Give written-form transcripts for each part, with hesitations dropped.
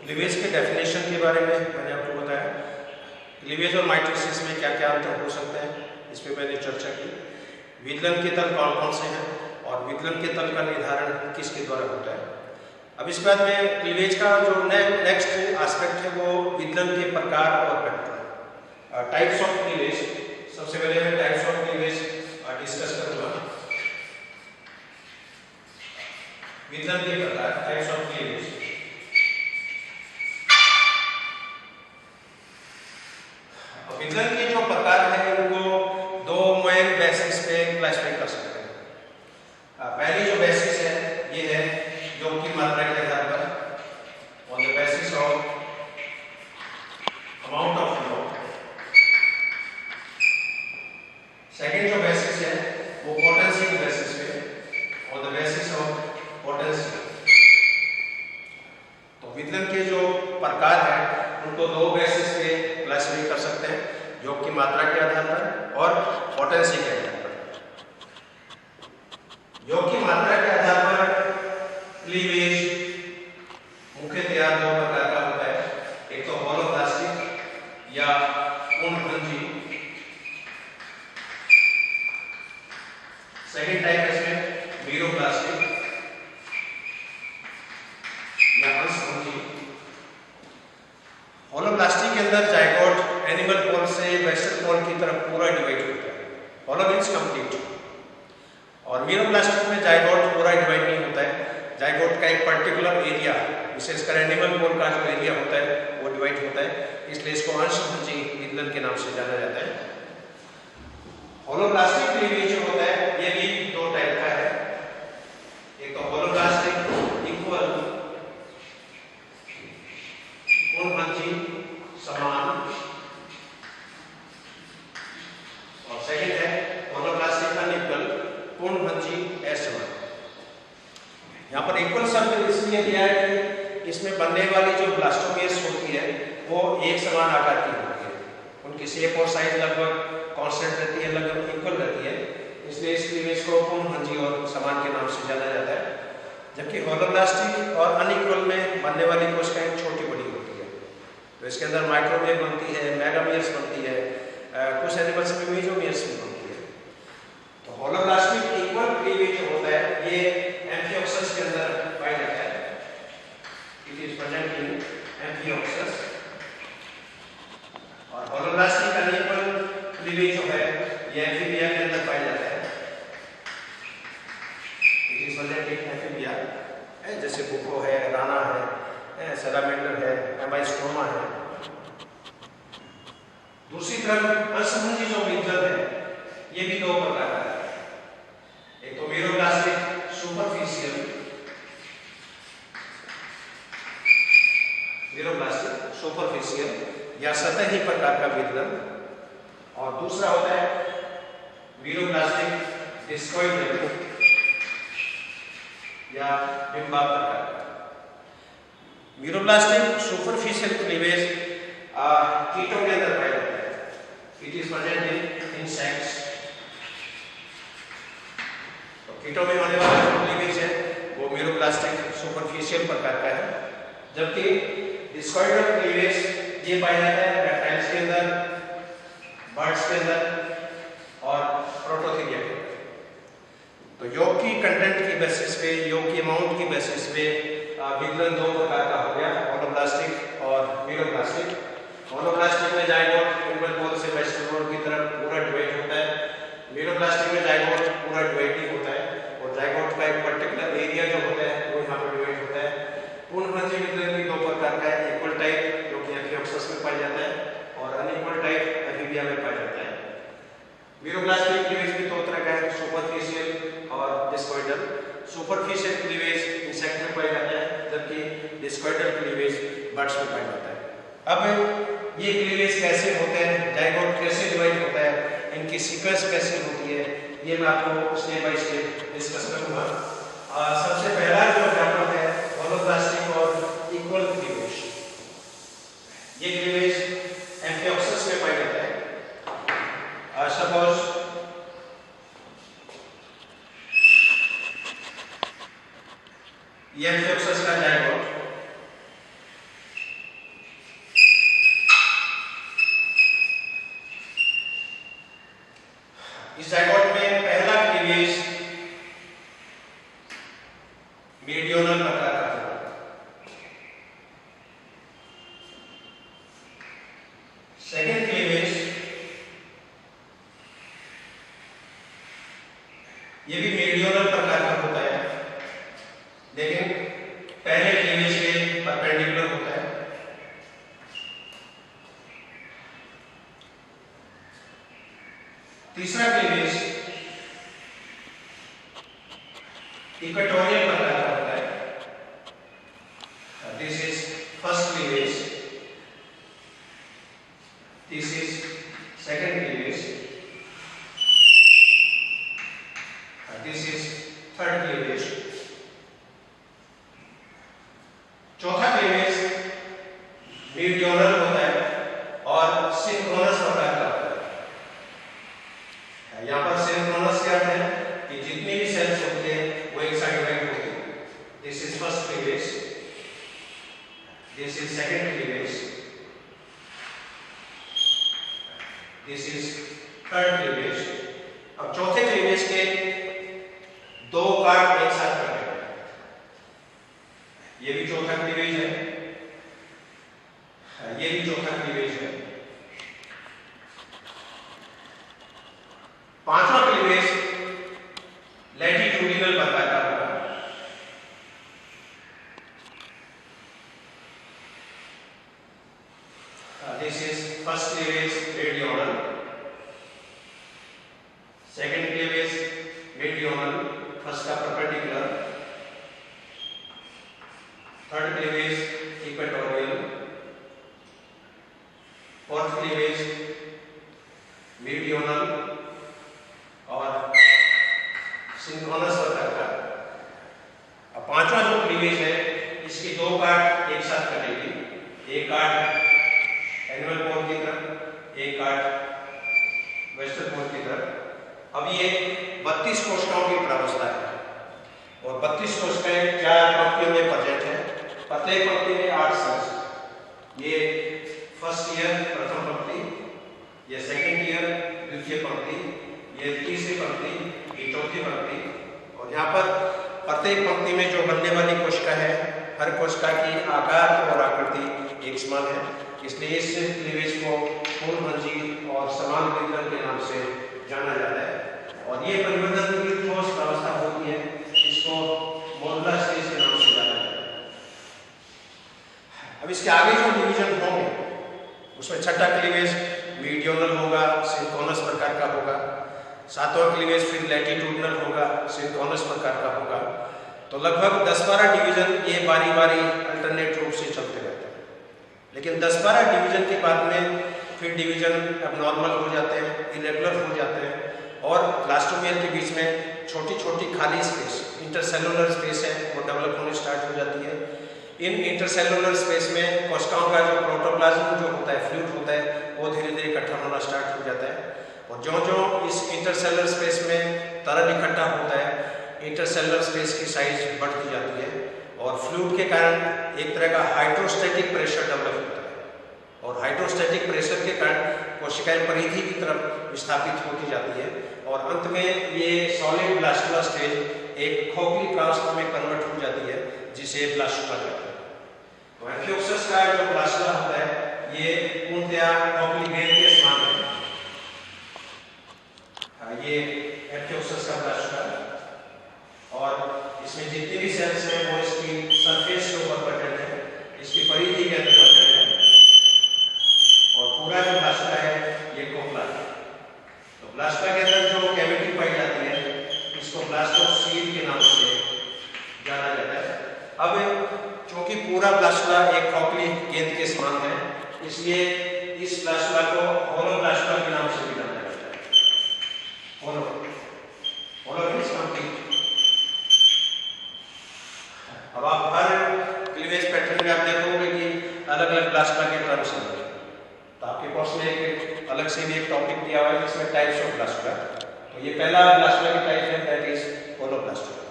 Cleavage के definition के बारे में मैंने आपको बताया। क्लीवेज और माइटोसिस में क्या क्या अंतर हो सकते हैं, इस पर मैंने चर्चा की। विदलन के तल कौन कौन से हैं और विदलन के तल का निर्धारण किसके द्वारा होता है। अब इसके बाद में क्लीवेज का जो नेक्स्ट एस्पेक्ट है वो विदलन के प्रकार और पैटर्न, टाइप्स ऑफ क्लीवेज। सबसे पहले मैं टाइप्स ऑफ क्लीवेज डिस्कस करूंगा। विदलन के प्रकार, टाइप्स ऑफ क्लीवेज। विदलन के जो प्रकार हैं उनको दो मेन बेसिस पे क्लासिफाई कर सकते हैं। पहली जो बेसिस है ये है योग की मात्रा के आधार पर, on the basis of amount of योग। सेकेंड जो बेसिस है वो पोटेंसी के बेसिस पे, on the basis of potency. तो विदलन के जो प्रकार है उनको दो बेसिस पे क्लासिफाई कर सकते हैं, योग की मात्रा के आधार पर और पोटेंसी के आधार पर। योग की मात्रा के आधार पर क्लीवेज मुख्यतया दो प्रकार का होता है। एक तो होलोब्लास्टिक या पूर्णभंजी, सेकेंड टाइप इसमें मीरोब्लास्टिक या अंशभंजी। होलोब्लास्टिक के अंदर जाइगोट एनिमल पोल से वेस्टर्न पोल की तरफ पूरा डिवाइड होता है, होलो मीन्स कंप्लीट। और मीरोब्लास्टिक में जाइगोट पूरा डिवाइड नहीं होता है, जाइगोट का एक पर्टिकुलर एरिया, विशेषकर एनिमल पोल का जो एरिया होता है वो डिवाइड होता है, इसलिए इसको अंशभंजी विदलन के नाम से जाना जाता है। होलोब्लास्टिक क्लीवेज जो होता है ये भी दो टाइप का है। एक तो होलोब्लास्टिक इक्वल पूर्णभंजी समान, और सेकंड है होलोब्लास्टिक अनइक्वल पूर्णभंजी असमान। यहाँ पर इक्वल शब्द इसलिए दिया है कि इसमें बनने वाली जो ब्लास्टोमियर्स होती है वो एक समान आकार की होती है, उनकी शेप और साइज लगभग कांस्टेंट रहती है, लगभग इक्वल रहती है, इसलिए इस क्लीवेज को पूर्णभंजी और समान के नाम से जाना जाता है। जबकि होलोब्लास्टिक और अनइक्वल में बनने वाली कोशिकाएं छोटी बड़ी होती है, तो इसके अंदर माइक्रोमियर बनती है, मेगामियर्स बनती है, कुछ एनिमल्स में मेसोमियर्स भी बनती है। तो होलोब्लास्टिक इक्वल क्लीवेज जो होता है ये एम्फियोक्सस के अंदर पाया जाता है। It is present in amphioxus. और होलोब्लास्टिक अनइक्वल क्लीवेज जो है ये एम्फीबिया के अंदर पाया जाता है। It is present in amphibia, जैसे बुको है, राना है, सैलामेंडर है, एमाइस्टोमा है। दूसरी तरफ अंशभंजी जो विदलन है ये भी दो प्रकार का है। एक तो मीरोब्लास्टिक सुपरफिशियल, मीरोब्लास्टिक सुपरफिशियल या सतही प्रकार का विदलन, और दूसरा होता है मीरोब्लास्टिक डिस्कोइडल या बिंबाप प्रकार का। मीरोब्लास्टिक सुपरफिशियल क्लीवेज कीटों के अंदर पाया जाता है। It is present in insects. तो कीटों में होने वाला जो क्लीवेज है वो मीरोब्लास्टिक सुपरफिशियल प्रकार का है, जबकि डिस्कोइडल क्लीवेज ये पाया जाता है रेप्टाइल्स के अंदर, बर्ड्स के अंदर और प्रोटोथीरिया के अंदर। तो योग की कंटेंट की बेसिस पे, योग की अमाउंट की बेसिस पे विदलन दो प्रकार का हो गया, होलोब्लास्टिक और मीरोब्लास्टिक। होलोब्लास्टिक में जाइगोट एनिमल पोल से वेस्टर्न पोल की तरफ पूरा डिवाइड होता है, मीरोब्लास्टिक में जाइगोट पूरा डिवाइड नहीं होता है, और जाइगोट का एक पर्टिकुलर एरिया जो होता है वो यहाँ पर डिवाइड होता है। पूर्णभंजी विदलन भी दो प्रकार का है, इक्वल टाइप जो कि एम्फियोक्सस में पाया जाता है और अनइक्वल टाइप एम्फीबिया में पाया जाता है। मीरोब्लास्टिक क्लीवेज भी दो तरह का है, सुपरफिशियल और डिस्कोइडल। सुपरफिशियल क्लीवेज इंसेक्ट में पाया जाता है, जबकि डिस्कोइडल क्लीवेज बर्ड्स में पाया जाता है। अब ये क्लीवेज कैसे होते हैं, जाइगोट कैसे डिवाइड होता है, इनकी सीक्वेंस कैसे होती है, ये मैं आपको स्टेप बाय स्टेप डिस्कस करूंगा। सबसे पहला जो एग्जांपल है होलोब्लास्टिक और इक्वल क्लीवेज। ये क्लीवेज एम्फियोक्सस में पाया जाता है। सपोज ये एम्फियोक्सस का जाइगोट मेडियोनल प्रकार का होता है, लेकिन पहले क्लीवेज के परपेंडिकुलर होता है। तीसरा क्लीवेज इक्वेटोरियल प्रकार का होता है। This is first cleavage, this is second cleavage, this is third cleavage. चौथा क्लीवेज मेडियोनल होता है और सिंक्रोनस प्रकार का होता है। यहाँ पर सिंक्रोनस क्या है कि जितनी भी सेल्स होती है वो एक साइड वाइड होती है। This is first cleavage, this is second cleavage, this is third cleavage. अब चौथे क्लीवेज के दो पार्ट एक साथ कर रहे हैं। ये भी चौथा क्लीवेज है, ये भी चौथा क्लीवेज है। पांचवा क्लीवेज लैटिट्यूडिनल प्रकार का होगा। This is first cleavage meridional, second cleavage meridional, first का perpendicular, third cleavage equatorial, fourth cleavage meridional और सिंक्रोनस प्रकार का। अब पांचवा जो क्लीवेज है इसकी दो पार्ट एक साथ करेगी, एक पार्ट एनुअल पोल की तरफ, एक पार्ट वेस्टर्न पोल की तरफ। अब ये 32 कोशिकाओं की प्रावस्था है और 32 कोशिकाएं 4 पंक्तियों में प्रेजेंट है। प्रत्येक पंक्ति में 8 सेल्स। ये फर्स्ट ईयर प्रथम पंक्ति, ये सेकंड ईयर द्वितीय पंक्ति, ये तीसरी पंक्ति, ये चौथी पंक्ति। और यहाँ पर प्रत्येक पंक्ति में जो बनने वाली कोशिका है, हर कोशिका की आकार और आकृति एक समान है, इसलिए इस क्लीवेज को पूर्णभंजी और समान वितरण के नाम से जाना जाता है। और ये परिवर्तन की ठोस अवस्था होती है, इसको मोलुलर स्टेज के नाम से जाना जाता है। अब इसके आगे जो डिवीजन होंगे उसमें छठा क्लीवेज मेडियोनल होगा, सिंक्रोनस प्रकार का होगा। सातवां क्लीवेज फिर लैटिट्यूडिनल होगा, सिंक्रोनस प्रकार का होगा। तो लगभग 10-12 डिवीजन ये बारी बारी अल्टरनेट रूप से चलते रहते हैं। लेकिन 10-12 डिवीजन के बाद में फिर डिवीजन अब नॉर्मल हो जाते हैं, इरेगुलर हो जाते हैं और ब्लास्टोमियर के बीच में छोटी छोटी खाली स्पेस, इंटरसेलुलर स्पेस है, वो डेवलप होने स्टार्ट हो जाती है। इन इंटरसेलुलर स्पेस में कोशिकाओं का जो प्रोटोप्लाज्म जो होता है, फ्लूइड होता है, वो धीरे धीरे इकट्ठा होना स्टार्ट हो जाता है। और जो इस इंटरसेलुलर स्पेस में तरल इकट्ठा होता है, इंटरसेलुलर स्पेस की साइज बढ़ती जाती है और फ्लूइड के कारण एक तरह का हाइड्रोस्टैटिक प्रेशर डेवलप होता है। और हाइड्रोस्टैटिक प्रेशर के कारण कोशिकाएं परिधि की तरफ विस्थापित होती जाती है और अंत में ये सॉलिड ब्लास्टुला स्टेज एक खोखली प्लाज्मा में कन्वर्ट हो जाती है, जिसे ब्लास्टुला कहते हैं। तो एम्फियोक्सस का जो ब्लास्टुला होता है ये पूर्णतया खोखली गेंद के समान है। ये एम्फियोक्सस का ब्लास्टुला और इसमें जितनी भी सेल्स हैं वो इसकी सरफेस के ऊपर प्रेजेंट है, इसकी परिधि के अंदर प्रेजेंट है और पूरा जो ब्लास्टुला है ये खोखला है। तो ब्लास्टुला के अंदर जो कैविटी पाई जाती है इसको ब्लास्टोसील के नाम से जाना जाता है। अब चूंकि पूरा ब्लास्टुला एक खोखली गेंद के समान है, इसलिए इस ब्लास्टुला को होलो ब्लास्टुला के नाम से भी जाना जाता है। होलो मींस कंप्लीट। अब आप हर क्लीवेज पैटर्न में आप देखोगे कि अलग अलग ब्लास्टुला के टर्म्स हैं। तो आपके कोर्स में एक अलग से भी एक टॉपिक दिया हुआ है जिसमें टाइप्स ऑफ ब्लास्टुला। तो ये पहला ब्लास्टुला की टाइप है, दैट इज होलोब्लास्टुला।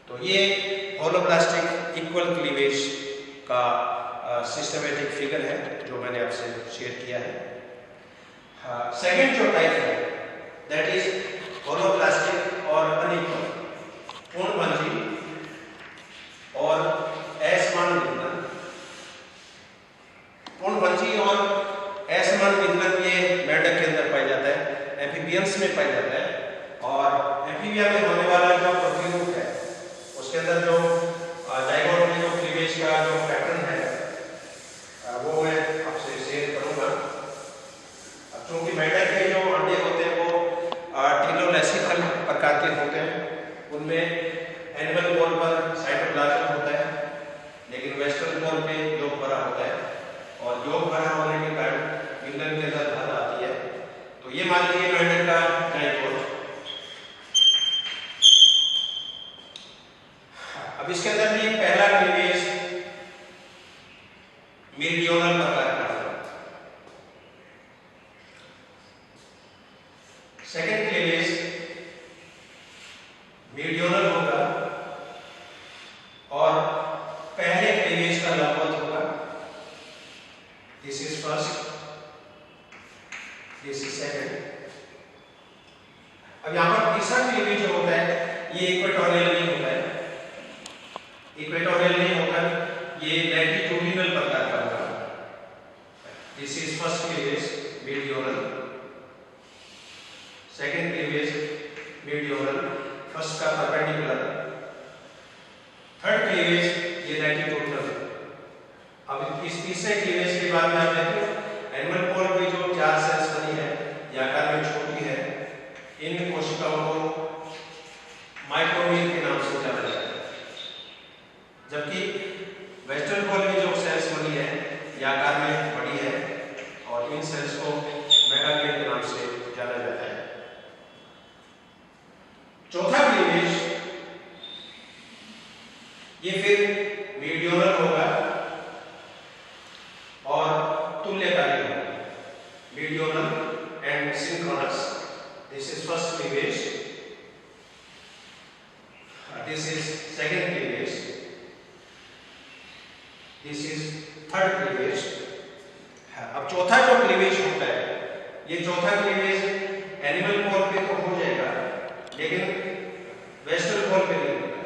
तो ये होलोब्लास्टिक इक्वल क्लीवेज का सिस्टमेटिक फिगर है जो मैंने आपसे शेयर किया है। सेकंड जो टाइप है दैट इज होलोब्लास्टिक और अनइक्वल, पूर्णभंजी और असमान वितरण। पूर्णभंजी और असमान वितरण ये मेंढक के अंदर पाया जाता है, एम्फीबियंस में पाया जाता है। और एम्फीबिया में होने वाला उसके अंदर जो जाइगोट में जो क्लीवेज का जो पैटर्न है वो मैं आपसे शेयर करूंगा। अब चूंकि मेंढक के जो अंडे होते हैं वो टीलोलेसिकल प्रकार के होते हैं, उनमें एनिमल पोल पर साइटोप्लाज्म होता है, लेकिन वेस्टर्न पोल पे योग भरा होता है, और योग भरा होने के कारण विंगन के अंदर धार आती है। तो ये मान लीजिए मेंढक का जाइगोट। अब इसके अंदर भी पहला क्लीवेज मेरिडियोनल प्रकार का होगा, सेकेंड क्लीवेज मेरिडियोनल होगा, और पहले क्लीवेज का लंबवत होगा। This is first, this is second. अब यहां पर तीसरा क्लीवेज जो होता है ये इक्वेटोरियल नहीं होता है, इक्वेटोरियल नहीं होकर ये लैटिट्यूडिनल प्रकार का होगा। This is first cleavage meridional, second cleavage meridional, first का परपेंडिकुलर, थर्ड क्लीवेज ये लैटिट्यूडिनल है। अब इस तीसरे क्लीवेज के बाद में आप देखिए एनिमल पोल में जो 4 सेल्स बनी है ये आकार में छोटी है, इन कोशिकाओं को माइक्रोमियल के नाम से जाना जाता है, जबकि वेस्टर्न पोल में जो सेल्स बनी है ये आकार में बड़ी है, और इन सेल्स को मेगामियल के नाम से जाना जाता है। चौथा क्लीवेज ये फिर मेरिडियोनल होगा और तुल्यकारी होगा, meridional and synchronous. This is first cleavage, this is second cleavage, this is third cleavage. अब चौथा जो क्लीवेज होता है ये चौथा क्लीवेज एनिमल पोल पे तो हो जाएगा, लेकिन वेस्टर्न पोल पे नहीं होगा।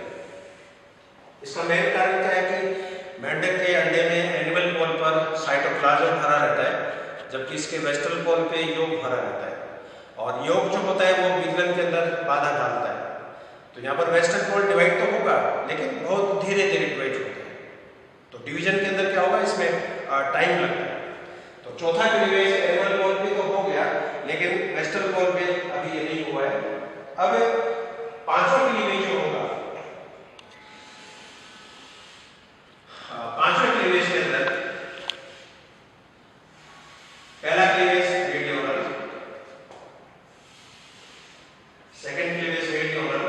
इसका मेन कारण क्या है कि मेंढक के अंडे में एनिमल पोल पर साइटोप्लाज्म भरा रहता है, जबकि इसके वेस्टर्न पोल पे योग भरा रहता है, और योग जो होता है वो विग्लन के अंदर बाधा डालता है। तो यहाँ पर वेस्टर्न पोल डिवाइड तो होगा, लेकिन बहुत धीरे धीरे डिवाइड होता है। तो डिवीजन के अंदर क्या होगा, इसमें टाइम लगता है। तो चौथा क्लीवेज एनिमल पोल पे तो हो गया, लेकिन वेस्टर्न पोल पे अभी ये नहीं हुआ है। अब पांचवा क्लीवेज जो होगा, पांचवें क्लीवेज के अंदर पहला cleavage meridional, second cleavage meridional,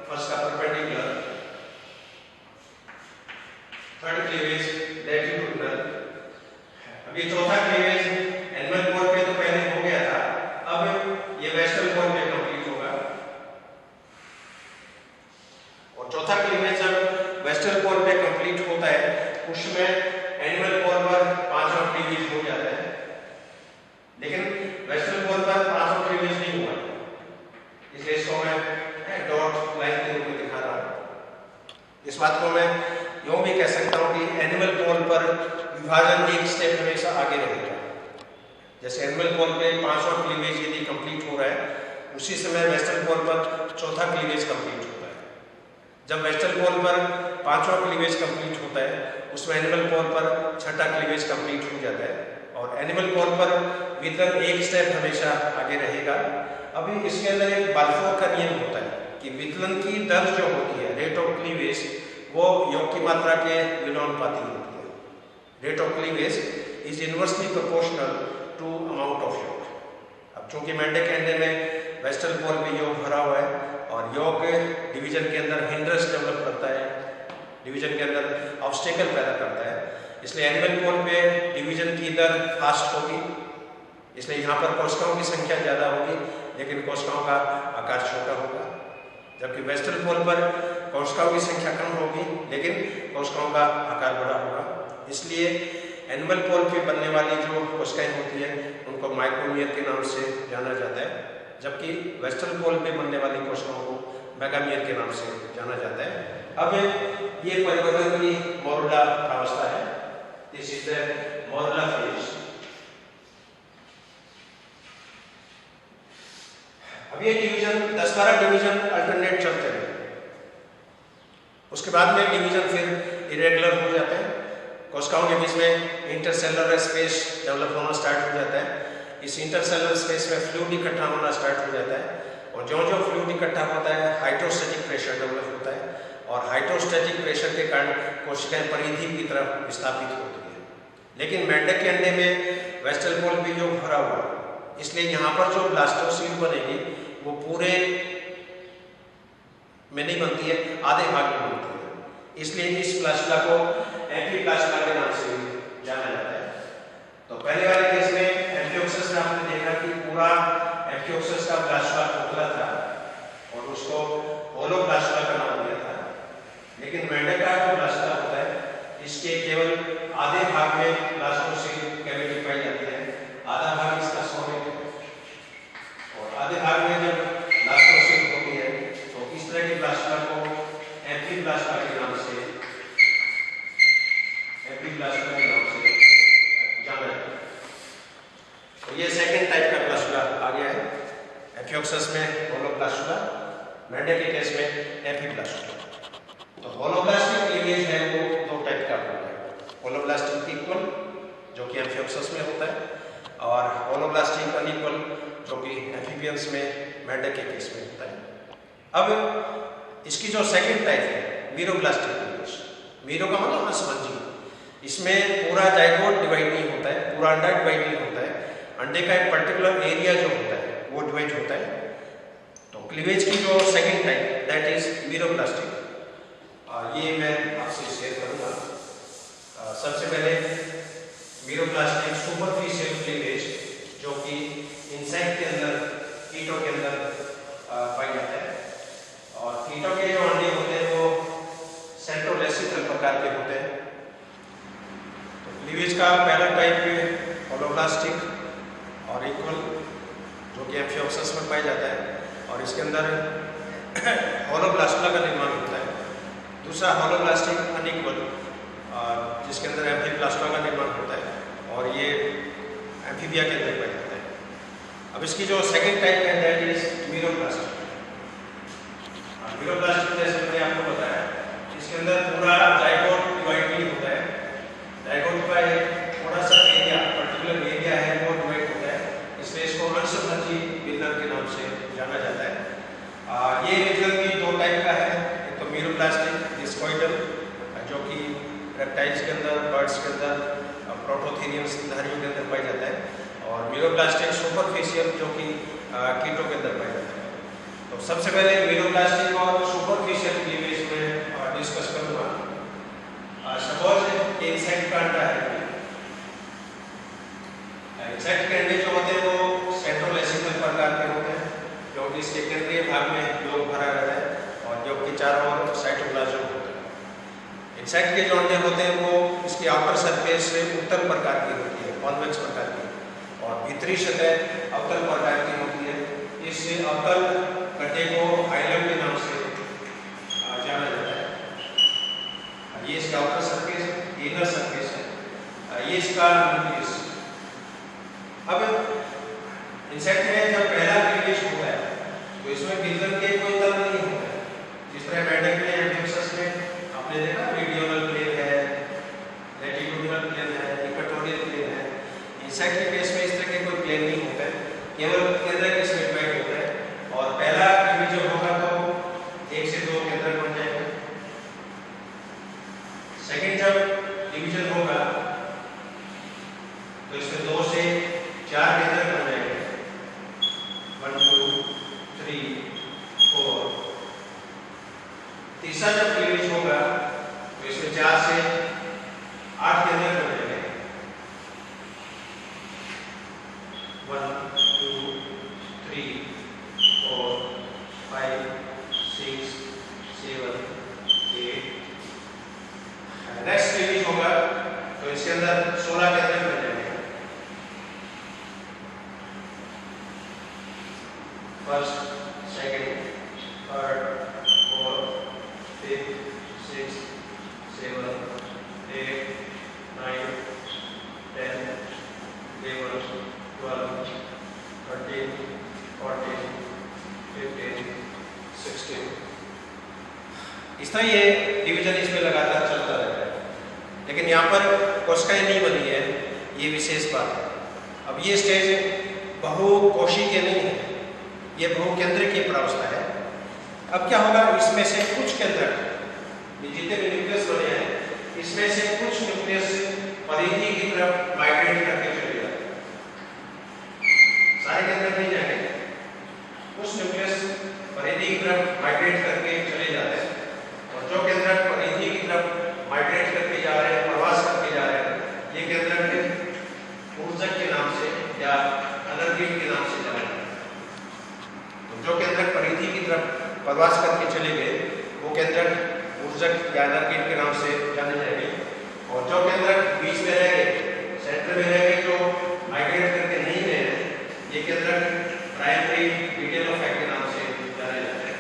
first का परपेंडिकुलर, थर्ड क्लीवेज लैटिट्यूडिनल। अब ये चौथा क्लीवेज एनिमल पोल पे तो पहले हो गया था, अब ये वेस्टर्न पोल पे कंप्लीट होगा। और चौथा क्लीवेज जब वेस्टर्न पोल पे कंप्लीट होता है उसमें एनिमल पोल पर पांचवा क्लीवेज हो जाता है, लेकिन वेस्टर्न पोल पर पांचवा क्लीवेज नहीं हुआ, इसलिए इसको मैं डॉट लाइन के रूप में दिखा रहा हूं। इस बात को मैं यूं भी कह सकता हूं कि एनिमल पोल पर विभाजन एक स्टेप हमेशा आगे रहेगा। जैसे एनिमल पोल पे पांचवा क्लीवेज यदि कंप्लीट हो रहा है, उसी समय वेस्टर्न पोल पर चौथा क्लीवेज कंप्लीट होता है। जब वेस्टर्न पोल पर पांचवा क्लीवेज कंप्लीट होता है, उसमें एनिमल पोल पर छठा क्लीवेज कंप्लीट हो जाता है, और एनिमल पोल पर वितरण एक स्टेप हमेशा आगे रहेगा। अभी इसके अंदर एक बाल्फोर का नियम होता है कि वितरण की दर जो होती है, रेट ऑफ क्लीवेज, वो योग की मात्रा के विलोमानुपाती होती है। Rate of cleavage is inversely proportional to amount of yolk. अब चूंकि मेंढक के अंडे में वेस्टर्न पोल पे योग भरा हुआ है, और योग डिवीजन के अंदर हिंड्रेंस डेवलप करता है, डिवीजन के अंदर ऑब्स्टेकल पैदा करता है, इसलिए एनिमल पोल पे डिवीजन की दर फास्ट होगी, इसलिए यहाँ पर कोशिकाओं की संख्या ज़्यादा होगी, लेकिन कोशिकाओं का आकार छोटा होगा। जबकि वेस्टर्न पोल पर कोशिकाओं की संख्या कम होगी, लेकिन कोशिकाओं का आकार बड़ा होगा। इसलिए एनिमल पोल पे बनने वाली जो कोशिकाएं होती है उनको माइक्रोमियर के नाम से जाना जाता है, जबकि वेस्टर्न पोल पे बनने वाली कोशिकाओं को मेगामियर के नाम से जाना जाता है। अब ये परिवर्तन की मोरुला अवस्था है, this is the morula phase. अब ये डिवीजन 10-12 डिवीजन अल्टरनेट चलते हैं। उसके बाद में डिवीजन फिर इरेगुलर हो जाते हैं, कोशिकाओं के बीच में इंटरसेलुलर स्पेस डेवलप होना स्टार्ट हो जाता है। इस इंटरसेलुलर स्पेस में फ्लूइड इकट्ठा होना स्टार्ट हो जाता है और जो जो फ्लूइड इकट्ठा होता है हाइड्रोस्टैटिक प्रेशर डेवलप होता है और हाइड्रोस्टैटिक प्रेशर के कारण कोशिकाएं परिधि की तरफ विस्थापित होती है। लेकिन मेंढक के अंडे में वेस्टर्न पोल भी जो भरा हुआ है, इसलिए यहाँ पर जो ब्लास्टोसील बनेगी वो पूरे में नहीं बनती है, आधे भाग में बनती है। इसलिए इस प्लास्टुला को एम्फीप्लास्टुला के नाम से जाना जाता है। तो पहले वाले केस में एम्फियोक्सस में आपने देखा कि पूरा एम्फियोक्सस का प्लास्टुला खोखला था और उसको होलो प्लास्टुला का नाम दिया था। लेकिन मेंढक का जो प्लास्टुला होता है, इसके केवल आधे भाग में ब्लास्टोसील कैविटी पाई जाती है, आधा भाग इसका सोमेट है और आधे भाग में जब ब्लास्टोसील होती है तो इस तरह की प्लास्टुला को एम्फीप्लास्टुला के नाम से जाना जाता है। तो ये सेकंड टाइप का प्लास्टुला आ गया है। एम्फियोक्सस में होलोप्लास्टुला, मेंढक के केस में एम्फीप्लास्टुला। तो होलोप्लास्टिक क्लीवेज है वो दो टाइप का होता है, होलोप्लास्टिक इक्वल जो कि एम्फियोक्सस में होता है और होलोप्लास्टिक अनइक्वल जो कि एम्फीबियंस में मेंढक के केस में होता है। अब इसकी जो सेकंड टाइप है मीरोप्लास्टिक क्लीवेज, मीरो का मतलब असमंजी, इसमें पूरा जाइगोट डिवाइड नहीं होता है, पूरा अंडा डिवाइड नहीं होता है, अंडे का एक पर्टिकुलर एरिया जो होता है वो डिवाइड होता है। तो क्लीवेज की जो सेकंड टाइप दैट इज मीरोप्लास्टिक, ये मैं आपसे शेयर करूंगा। सबसे पहले मीरोप्लास्टिक सुपरफिशियल क्लीवेज जो कि इंसेक्ट के अंदर, कीटों के अंदर पाई जाता है और कीटों के जो अंडे होते हैं वो सेंट्रोलेसिकल प्रकार के होते हैं। क्लीवेज का पहला टाइप है होलोप्लास्टिक और इक्वल जो कि एम्फियोक्सस में पाया जाता है और इसके अंदर होलोप्लास्टुला का निर्माण होता है। दूसरा होलोप्लास्टिक अनइक्वल जिसके अंदर एम्फीप्लास्टुला का निर्माण होता है और ये एम्फीबिया के अंदर पाया जाता है। अब इसकी जो सेकंड टाइप है दैट इज मीरोप्लास्टिक। मीरोप्लास्टिक जैसे मैंने आपको बताया, इसके अंदर पूरा जाइगोट डिवाइड नहीं होता है, जाइगोट का एक थोड़ा सा एरिया, पर्टिकुलर एरिया है वो डिवाइड होता है, इसलिए इसको अंशभंजी विलर के नाम से जाना जाता है। ये विलर भी दो टाइप का है, एक तो मीरोप्लास्टिक डिस्कोइडल जो कि रेप्टाइल्स के अंदर, बर्ड्स के अंदर, प्रोटोथेरियंस स्तनधारियों के अंदर पाया जाता है और मीरोप्लास्टिक सुपरफिशियल जो कि कीटों के अंदर पाया जाता है। तो सबसे पहले मीरोप्लास्टिक और सुपरफिशियल क्लीवेज में डिस्कस करूंगा। सपोज इंसेक्ट का अंडा है, इंसेक्ट के अंडे जो होते हैं वो सेंट्रोलेसिकल प्रकार के होते हैं क्योंकि इसके केंद्रीय भाग में लोग भरा रहता है और जो कि चारों ओर साइटोप्लाज्म होता है। इंसेक्ट के जो अंडे होते हैं वो इसकी आउटर सरफेस से उत्तल प्रकार की होती है, कॉन्वेक्स प्रकार की, और भीतरी सतह अवतल प्रकार की होती है। इस अवतल गड्ढे को हाइलम के नाम से जाना जाता है। ये इसका आउटर सरफेस, इनर सरफेस है, ये इसका न्यूक्लियस। अब इंसेक्ट में जब पहला क्लीवेज होता है तो इसमें गिल्लन के कोई तल नहीं होता है, जिस तरह मेंढक में एम्फियोक्सस में आपने देखा मीडियोनल प्लेन है, लैटिट्यूडिनल प्लेन है, इक्वेटोरियल प्लेन है। इंसेक्ट के केस में इस तरह के कोई प्लेन नहीं होता है, केवल केंद्र के इसमें डिवाइड होता है और पहला क्लीवेज जब होगा तो 1 से 2 केंद्र बन जाएगा। सेकंड जब डिवीजन होगा तो इसमें 2 से 4 केंद्र बन जाएंगे, 1 2 3 4। तीसरा जब क्लीवेज होगा तो इसमें 4 से 8 केंद्र बन जाएंगे, 1 2 3 4 5 6 7 8। नेक्स्ट क्लीवेज होगा तो इसके अंदर 16 केंद्र बन जाएंगे, first, second, third, fourth, fifth, sixth, seventh, eighth, ninth, 10, 11, 12, 13, 14, 15, 16, इस तरह ये डिवीजन इसमें लगातार चलता रहता है, लेकिन यहाँ पर कोशिकाएं नहीं बनी है, ये विशेष बात है। अब ये स्टेज बहुकोशिकीय नहीं है, ये बहुकेंद्र की प्रावस्था है। अब क्या होगा, इसमें से कुछ केंद्रक, जितने भी न्यूक्लियस बने हैं, इसमें से कुछ न्यूक्लियस परिधि की तरफ माइग्रेट करके चले जाते हैं। सारे केंद्रक नहीं जाएंगे, कुछ न्यूक्लियस परिधि की तरफ माइग्रेट करके चले जाते हैं, और जो केंद्रक परिधि की तरफ माइग्रेट करके जा रहे हैं, प्रवास करके जा रहे हैं, ये केंद्रक ऊर्जक के नाम से या अनर्गिड के नाम से जाने जाते हैं। तो जो केंद्रक परिधि की तरफ प्रवास करके चले गए, वो केंद्रक ऊर्जक या अनर्गिड के नाम से जाने जाएंगे, और जो केंद्रक बीच में रह गए, सेंटर में रह गए, जो माइग्रेट करके नहीं गए हैं, ये केंद्रक प्राइमरी मीडियल ऑफ एक्ट के नाम से जाने जाते हैं।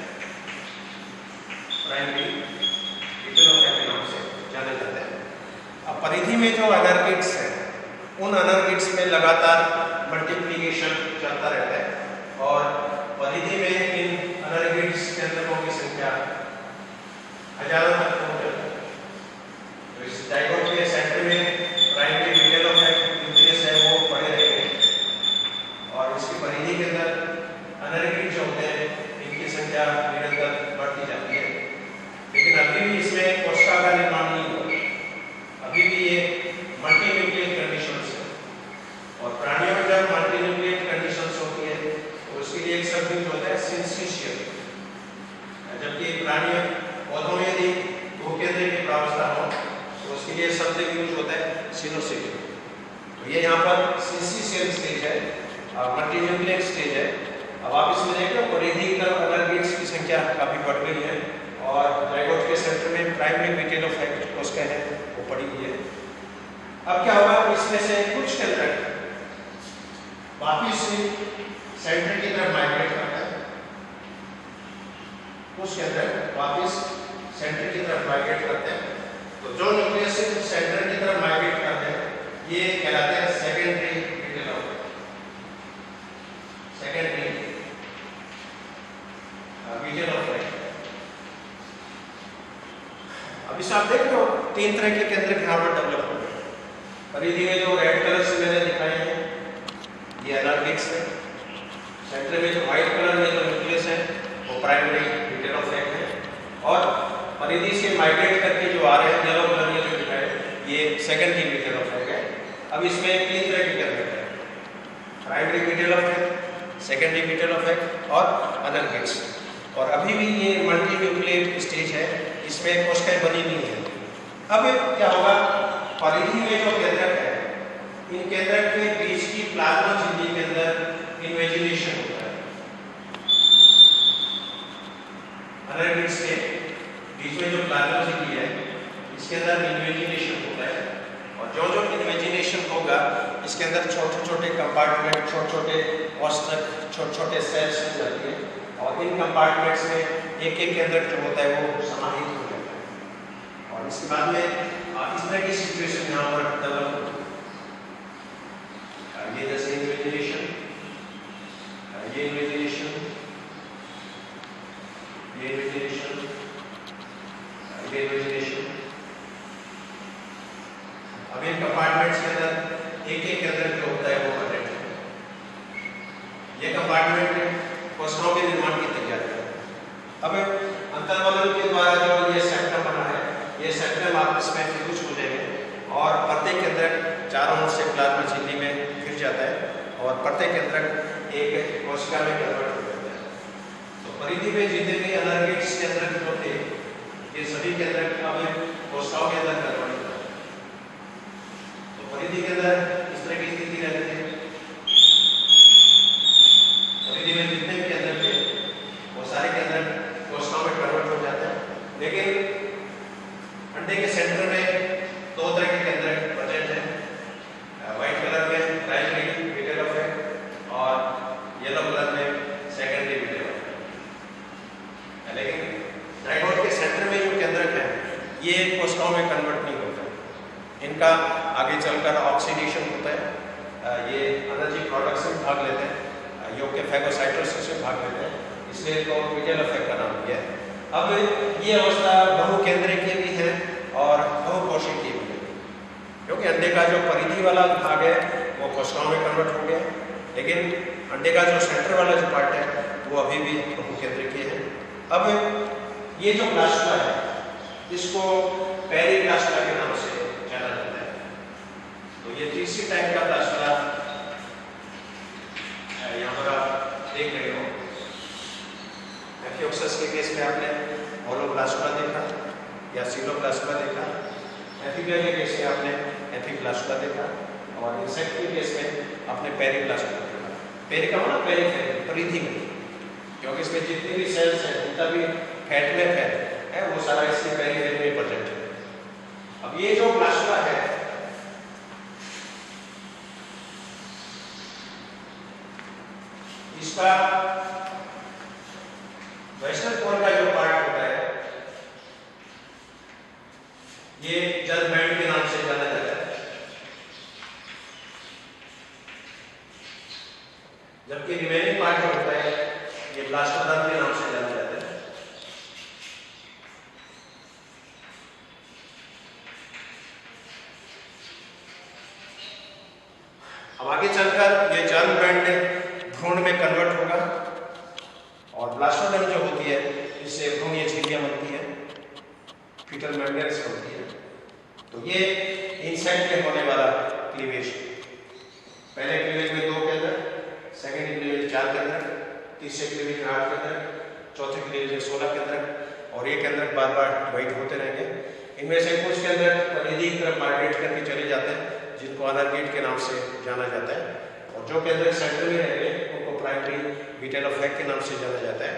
प्राइमरी मीडियल ऑफ एक्ट के नाम से जाने जाते हैं। अब परिधि में जो अनर्गिड्स हैं, उन अनर्गिड्स में लगातार मल्टीप्लिकेशन चलता रहता है, और परिधि में इन अनर्गिड्स केंद्रकों की संख्या हजारों तक पहुंच जाती है। तो इस डायगोन के सेंटर में primary medial of act nucleus है, वो पड़े रहेंगे, और इसकी परिधि के अंदर अनर्गिड जो होते हैं, इनकी संख्या निरंतर बढ़ती जाती है। लेकिन अभी भी इसमें कोशिका का निर्माण नहीं हुआ, अभी भी ये मल्टी न्यूक्लियर कंडीशंस है, और प्राणियों में जब मल्टी न्यूक्लियर कंडीशंस होती है, तो उसके लिए एक शब्द यूज होता है सिंसिशियल, जबकि प्राणियों पौधों में यदि भूकेंद्र की प्रावस्था हो, तो उसके लिए शब्द यूज होता है सिनोसिल। तो ये यहाँ पर सिंसिशियल स्टेज है, मल्टी न्यूक्लियर स्टेज है। अब आप इसमें देख लो, परिधि की तरफ अनर्गिड्स की संख्या काफी बढ़ गई है, और जाइगोट के सेंटर में प्राइमरी मीडियल ऑफ एक्ट कोशिका है, वो पड़ी हुई है। अब क्या होगा, इसमें से कुछ केंद्रक वापिस सेंटर की तरफ माइग्रेट करता है, कुछ केंद्रक वापिस सेंटर की तरफ माइग्रेट करते हैं। तो जो न्यूक्लियस सेंटर की तरफ माइग्रेट करते हैं, ये कहलाते हैं secondary medial of act, secondary medial of act. अब इसे आप देख लो, तीन तरह के केंद्रक यहाँ पर डेवलप हो गए। परिधि में जो रेड कलर से मैंने दिखाए हैं, ये अनर्गिड्स है। सेंटर में जो व्हाइट कलर में जो न्यूक्लियस है, वो प्राइमरी मीडियल ऑफ एक्ट है, और परिधि से माइग्रेट करके जो आ रहे हैं, येलो कलर में जो दिखाए, ये सेकेंडरी मीडियल ऑफ एक्ट है। अब इसमें तीन तरह के केंद्रक हैं, primary medial of act, secondary medial of act और अनर्गिड्स। और अभी भी ये मल्टी न्यूक्लियर स्टेज है, इसमें कोशिकाएं बनी नहीं है। अब क्या होगा, परिधि में जो केंद्रक है, इन केंद्रक के बीच की प्लाज्मा झिल्ली के अंदर इन्वेजिनेशन होता है। अनर्गिड्स के बीच में जो प्लाज्मा झिल्ली है, इसके अंदर इन्वेजिनेशन होता है, और जो जो इन्वेजिनेशन होगा, इसके अंदर छोटे छोटे कंपार्टमेंट, छोटे छोटे औसतक, छोटे छोटे सेल्स हो जाती है, और इन कंपार्टमेंट्स में एक एक केंद्रक जो होता है वो समाहित हो जाता है। और इसके बाद में इस तरह की सिचुएशन यहाँ पर डेवलप होती है। ये जैसे इन्वेजिनेशन, ये इन्वेजिनेशन, ये इन्वेजिनेशन, ये इन्वेजिनेशन। अब इन कंपार्टमेंट्स के अंदर एक एक केंद्रक जो होता है वो अटैच है। ये कंपार्टमेंट कोशिकाओं के निर्माण की तैयारी है। अब अंतर्वलन के द्वारा जो ये सेप्टम बना है, ये सेप्टम आपस में फ्यूज हो जाएंगे, और प्रत्येक केंद्रक चारों ओर से प्लाज्मा झिल्ली में फिर जाता है, और प्रत्येक केंद्रक एक कोशिका में कन्वर्ट हो जाता है। तो परिधि में जितने भी अनर्गिड्स केंद्रक जो थे, ये सभी केंद्रक अब कोशिकाओं के अंदर कन्वर्ट हो जाते हैं। तो परिधि के अंदर इस तरह की स्थिति रहती है। परिधि में जितने भी केंद्रक थे, वो सारे केंद्रक कोशिकाओं में कन्वर्ट हो जाते हैं। लेकिन अंडे के सेंटर में दो तरह के केंद्रक प्रेजेंट हैं, व्हाइट कलर में प्राइमरी मीडियल ऑफ एक्ट, और येलो कलर में सेकेंडरी मीडियल ऑफ एक्ट। लेकिन जाइगोट के सेंटर में जो केंद्रक हैं, ये कोशिकाओं में कन्वर्ट नहीं होते, इनका आगे चलकर ऑक्सीडेशन होता है, ये एनर्जी प्रोडक्शन में भाग लेते हैं, योग के फैगोसाइटोसिस में भाग लेते हैं, इसलिए तो मीडियल ऑफ एक्ट का नाम दिया है। अब ये अवस्था बहुकेंद्रीय भी है और बहुकोशिकीय भी है, क्योंकि अंडे का जो परिधि वाला भाग है वो कोशिकाओं में कन्वर्ट हो गया, लेकिन अंडे का जो सेंटर वाला जो पार्ट है वो अभी भी बहुकेंद्रीय है। अब ये जो ब्लास्टुला है इसको पेरिब्लास्टुला के नाम से जाना जाता है। तो ये तीसरी टाइप का ब्लास्टुला यहाँ पर आप देख रहे हो। एफियोक्सस के केस में आपने होलोब्लास्टुला देखा या सीलोब्लास्टुला देखा, एफिबिया के केस में आपने एफिब्लास्टुला देखा और इंसेक्ट के केस में आपने पेरिब्लास्टुला देखा। पेरी का मतलब पेरिफेरी, परिधि में, क्योंकि इसमें जितनी भी सेल्स हैं जितना भी फैट में है वो सारा इसके पेरिफेरी में प्रेजेंट है। अब ये जो ब्लास्टुला है इसका वेस्टर्न कोर का जो पार्ट होता है ये जल बैंड के नाम से जाना जाता है, जबकि रिमेनिंग पार्ट जो होता है ये ब्लास्टोडर्म के नाम से जाना जाता है। अब आगे चलकर ये जर्म बैंड भ्रूण में कन्वर्ट होगा और ब्लास्टोडर्म जो होती है इससे भ्रूणीय झिल्लियां बनती है, फीटल मेम्ब्रेन्स बनती है। तो ये इंसेक्ट में होने वाला क्लीवेज, पहले क्लीवेज में 2 केंद्र, सेकेंड क्लीवेज 4 केंद्र, तीसरे क्लीवेज में 8 केंद्र, चौथे क्लीवेज में 16 केंद्र और ये केंद्र बार बार डिवाइड होते रहेंगे। इनमें से कुछ केंद्र परिधि की तरफ माइग्रेट करके चले जाते हैं जिनको अनरगेट के नाम से जाना जाता है, और जो केंद्र सेंटर में रहेंगे उनको प्राइमरी बीटल ऑफ एग के नाम से जाना जाता है।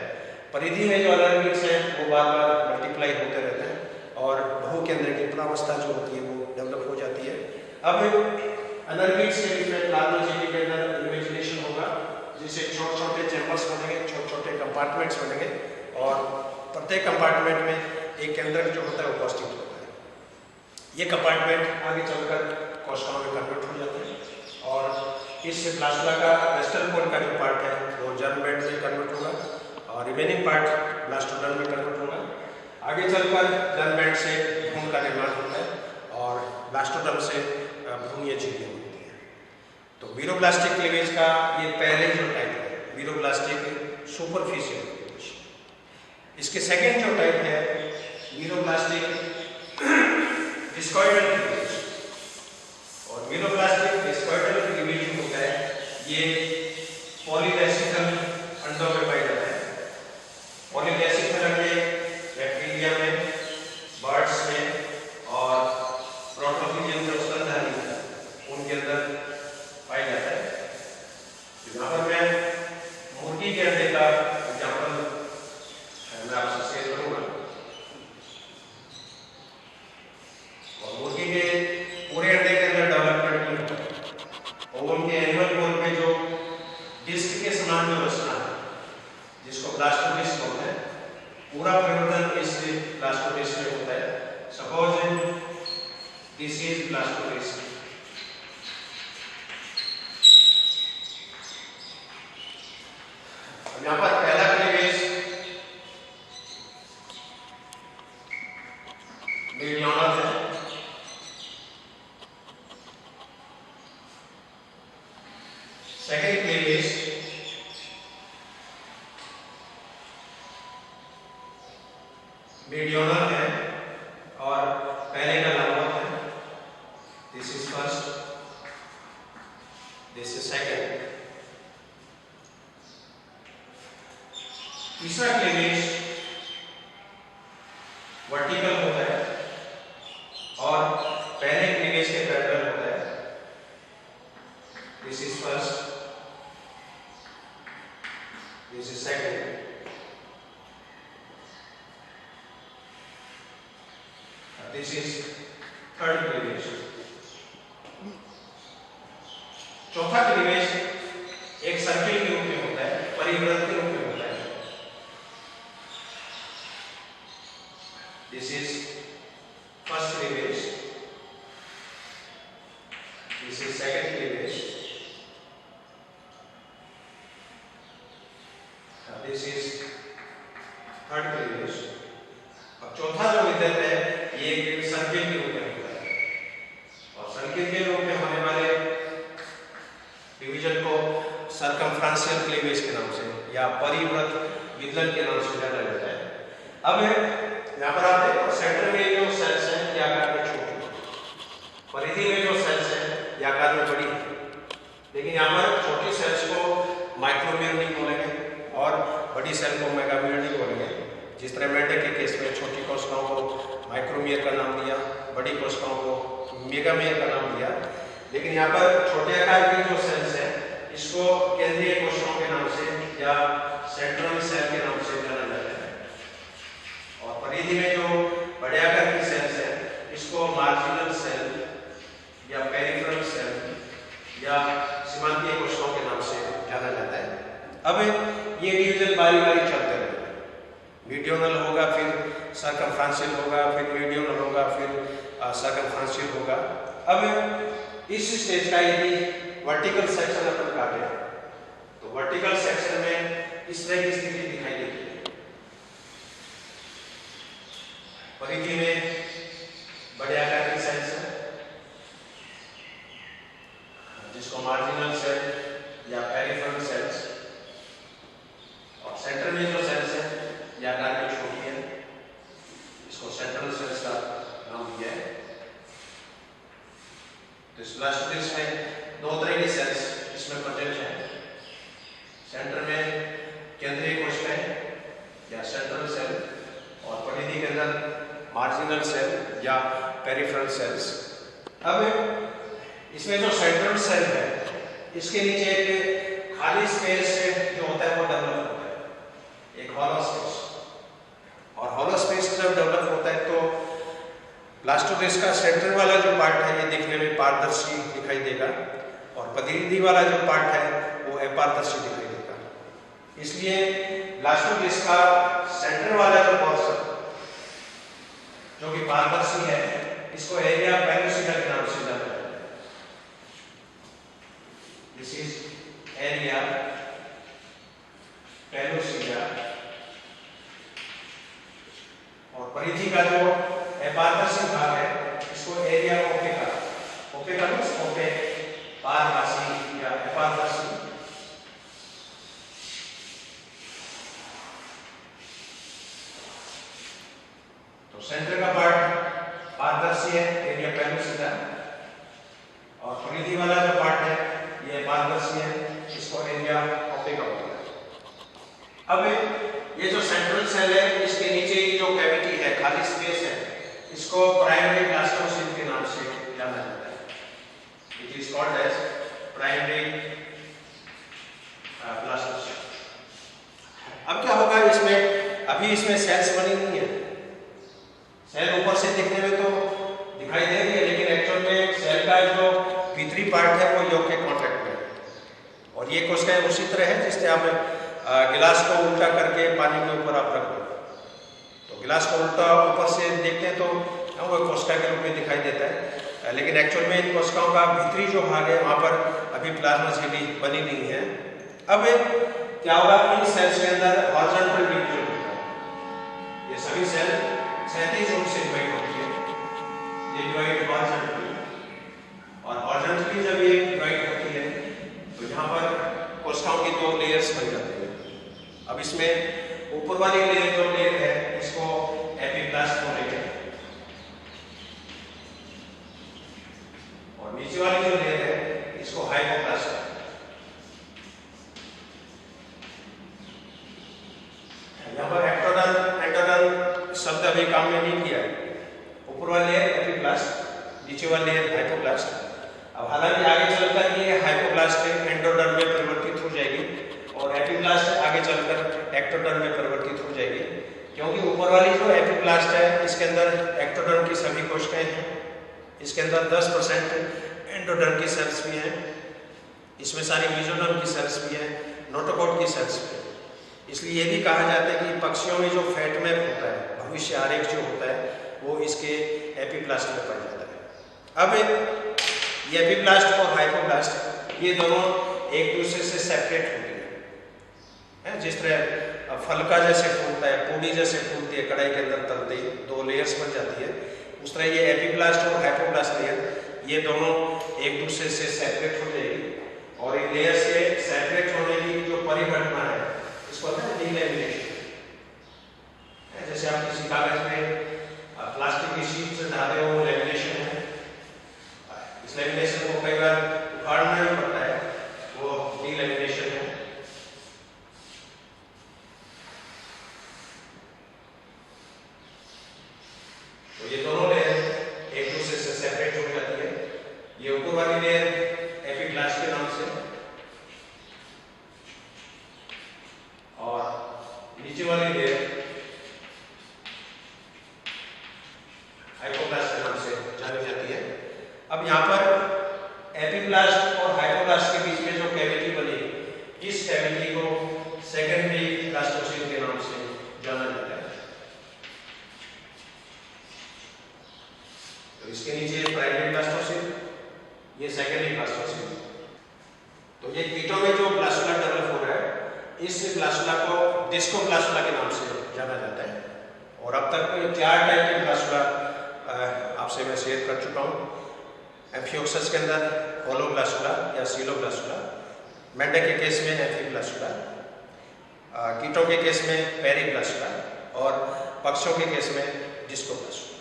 परिधि में जो अनरगेट्स हैं वो बार बार मल्टीप्लाई होते रहते हैं और बहुकेंद्र की प्रावस्था जो होती है वो डेवलप हो जाती है। अब अनरगेट्स के बीच में प्लाज्मा झिल्ली के अंदर इमेजिनेशन होगा जिससे छोटे छोटे चैम्बर्स बनेंगे, छोटे छोटे कंपार्टमेंट्स बनेंगे और प्रत्येक कंपार्टमेंट में एक केंद्र जो होता है वो पौष्टिक होता है। ये कंपार्टमेंट आगे चलकर कोशिकाओं में कन्वर्ट हो जाते हैं और इस ब्लास्टुला का वेस्टर्न कोर का जो पार्ट है वो जर्म बैंड में कन्वर्ट होगा और रिमेनिंग पार्ट ब्लास्टोडर्म में कन्वर्ट होगा। आगे चलकर जर्म बैंड से भ्रूण का निर्माण होता है और ब्लास्टोडर्म से भ्रूणीय झिल्लियां होती है। तो वीरोब्लास्टिक क्लीवेज का ये पहले जो टाइप है वीरोब्लास्टिक सुपरफिशियल क्लीवेज। इसके सेकेंड जो टाइप है वीरोब्लास्टिक डिस्कॉइडल क्लीवेज, और वीरोब्लास्टिक डिस्कॉइडल क्लीवेज जो होता है ये पॉलीडेसिकल अंडों में पाया जाता है। पॉलीडेसिकल अंडे बैक्टीरिया में, बर्ड्स में और प्रोटोफिजियन जो स्तनधारी है उनके अंदर पाया जाता है। यहाँ पर मैं मुर्गी के अंडे का एग्जाम्पल मैं आपसे शेयर करूंगा और मुर्गी के पूरे अंडे के अंदर डेवलपमेंट नहीं होता है और उनके एनिमल कोर में जो डिस्क के समान जो रचना है जिसको ब्लास्टोडिस्क होता है, पूरा परिवर्तन इस ब्लास्टोडिस्क में होता है। सपोज दिस इज ब्लास्टोडिस्क, यहाँ पर पहला क्लीवेज मीडियोनल है, सेकेंड क्लीवेज मीडियोनल है और पहले का लंबवत है। This is first, this is second. तीसरा क्लीवेज वर्टिकल होता है और पहले क्लीवेज के पैरेलल होता है। This is first, this is second, this is third cleavage. चौथा क्लीवेज एक सर्किल के रूप में होता है, परिवृत्त के रूप में होता है। This is first cleavage, this is second cleavage, this is third cleavage। अब चौथा जो विद्युत है ये एक सर्किल के रूप में होता है, और सर्किल के रूप में होने वाले डिवीजन को सर्कमफ्रेंशियल क्लीवेज के नाम से या परिव्रत विदलन के नाम से जाना जाता है। अब यहाँ पर आप देखो सेंटर में जो सेल्स हैं ये आकार में छोटी, परिधि में जो सेल्स हैं ये आकार में बड़ी, लेकिन यहाँ पर छोटी सेल्स को माइक्रोमियर नहीं बोलेंगे और बड़ी सेल को मेगामियर नहीं बोलेंगे। जिस तरह मेंढक के केस में छोटी कोशिकाओं को माइक्रोमियर का नाम दिया, बड़ी कोशिकाओं को मेगामियर का नाम दिया, लेकिन यहाँ पर छोटे आकार की जो सेल्स है इसको केंद्रीय कोशिकाओं के नाम से या सेंट्रल सेल के नाम से जाना जाता है, और परिधि में जो बड़े आकार की सेल्स है इसको मार्जिनल सेल या पेरिफेरल सेल या सीमांतीय कोशिकाओं के नाम से जाना जाता है। अब ये डिवीजन बारी बारी चलते रहेंगे, मीडियोनल होगा, फिर सर्कमफ्रेंशियल होगा, फिर मीडियोनल होगा, फिर सर्कमफ्रेंशियल होगा। अब इस स्टेज का यदि वर्टिकल सेक्शन अपन काटे तो वर्टिकल सेक्शन में इस तरह की स्थिति दिखाई देती है। परिधि में बड़े आकार की सेल्स है जिसको मार्जिनल सेल या पेरिफेरल सेल्स, और सेंटर में जो सेल्स है ये आकार में छोटी है, इसको सेंट्रल सेल्स का नाम दिया है। तो इस ब्लास्टोसिस्ट में दो तरह की सेल्स इसमें प्रेजेंट है, सेंटर में केंद्रीय कोशिकाएं या सेंट्रल सेल, और परिधि के अंदर मार्जिनल सेल या पेरिफेरल सेल्स। अब इसमें जो सेंट्रल सेल है इसके नीचे एक खाली स्पेस जो होता है वो डेवलप होता है, एक हॉलो स्पेस, और हॉलो स्पेस जब डेवलप होता है तो ब्लास्टोसिस्ट का सेंटर वाला जो पार्ट है ये देखने में पारदर्शी दिखाई देगा, और परिधि वाला जो पार्ट है वो अपारदर्शी दिखाई देगा। इसलिए ब्लास्टोसिस्ट का सेंटर वाला जो पोर्शन जो कि पारदर्शी है इसको एरिया पेलोसिडा के नाम से जाना जाता है। दिस इज एरिया पेलोसिडा, और परिधि का जो अपारदर्शी भाग है इसको area opaca, opaca means opaque, पारदर्शी या अपारदर्शी। तो सेंटर का पार्ट पारदर्शी है, एरिया पेलोसिडा, और परिधि वाला जो पार्ट है ये पारदर्शी है, इसको एरिया ओपेका बोलते हैं। अब ये जो सेंट्रल सेल है इसके नीचे की जो कैविटी है, खाली स्पेस है, इसको प्राइमरी ब्लास्टोसिस्ट के नाम से जाना जाता है। It is called as primary blastocyst. अब क्या होगा इसमें, अभी इसमें सेल्स बनी नहीं है, सेल ऊपर से दिखने में तो दिखाई दे रही है, लेकिन एक्चुअल में सेल का जो भीतरी पार्ट है वो योग के कॉन्टैक्ट में, और ये कोशिकाएं उसी तरह है जिससे आप गिलास को उल्टा करके पानी के ऊपर आप रख दो, तो गिलास को उल्टा ऊपर से देखते हैं तो वो कोशिका के रूप में दिखाई देता है, लेकिन एक्चुअल में इन कोशिकाओं का भीतरी जो भाग है वहाँ पर अभी प्लाज्मा झिल्ली बनी नहीं है। अब क्या होगा, इन सेल्स के अंदर हॉरिजॉन्टल डिवीजन होता है, ये सभी सेल क्षैतिज रूप से डिवाइड होती है, ये डिवाइड हॉरिजॉन्टली, और हॉरिजॉन्टली जब ये डिवाइड होती है तो यहाँ पर कोशिकाओं की दो लेयर्स बन जाती है। अब इसमें ऊपर वाली लेयर जो लेयर है इसको एपिब्लास्ट बोलेंगे, और नीचे वाली जो लेयर है इसको हाइपोब्लास्ट। यहाँ पर एक्टोडर्म एंडोडर्म शब्द अभी काम में नहीं किया है। ऊपर वाली लेयर एपिब्लास्ट, नीचे वाली लेयर हाइपोब्लास्ट। अब हालांकि आगे चलकर ये हाइपोब्लास्ट एंडोडर्म में परिवर्तित हो जाएगी और एपिब्लास्ट आगे चलकर एक्टोडर्म में परिवर्तित हो जाएगी, क्योंकि ऊपर वाली जो एपिब्लास्ट है इसके अंदर एक्टोडर्म की सभी कोशिकाएं हैं, इसके अंदर 10% एंडोडर्म की सेल्स भी हैं, इसमें सारी मेसोडर्म की सेल्स भी हैं, नोटोकॉट की सेल्स भी हैं। इसलिए ये भी कहा जाता है कि पक्षियों में जो फैट मैप होता है, भविष्य आरेख जो होता है वो इसके एपिब्लास्ट में पाया जाता है। अब ये एपिब्लास्ट और हाइपोब्लास्ट ये दोनों एक दूसरे से सेपरेट होते हैं, जिस तरह फलका जैसे फूलता है, पूड़ी जैसे फूलती है कढ़ाई के अंदर तलते ही, 2 लेयर्स बन जाती है। उस तरह ये एपिब्लास्ट और हाइपोब्लास्ट लेयर ये दोनों एक दूसरे से सेपरेट हो जाएगी और इन लेयर से सेपरेट होने की जो परिघटना है इसको कहते हैं डीलैमिनेशन। जैसे आप किसी कागज में प्लास्टिक की शीट से धागे हो, लैमिनेशन है। इस लैमिनेशन को कई बार उखाड़ना ही पड़ता है, वो डीलैमिनेशन है। तो ये दोनों लेयर एक दूसरे से सेपरेट हो जाती है। ये ऊपर वाली लेयर एपिब्लास्ट के नाम से और नीचे वाली लेयर हाइपोब्लास्ट के नाम से जानी जाती है। अब यहाँ पर एपिब्लास्ट और हाइपोब्लास्ट के बीच में जो कैविटी बनी, इस कैविटी को सेकेंडरी ब्लास्टोसिल के नाम से जाना जाता है। तो इसके नीचे प्राइमरी ब्लास्टोसिल, ये सेकेंडरी ब्लास्टोसिल। तो ये कीटों में जो ब्लास्टुला डेवलप हो रहा है, इस ब्लास्टुला को डिस्कोब्लास्टुला के नाम से जाना जाता है। और अब तक 4 टाइप के ब्लास्टुला आपसे मैं शेयर कर चुका हूँ। एम्फियोक्सस के अंदर होलोब्लास्टुला या सीलोब्लास्टुला, मेंढक के केस में एम्फीब्लास्टुला, कीटों के केस में पेरीब्लास्टुला और पक्षियों के केस में डिस्कोब्लास्टुला।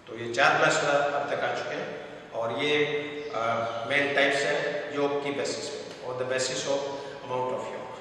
तो ये 4 ब्लास्टुला अब तक आ चुके हैं और ये मेन टाइप्स हैं योग की बेसिस पे और the basis of amount of योग।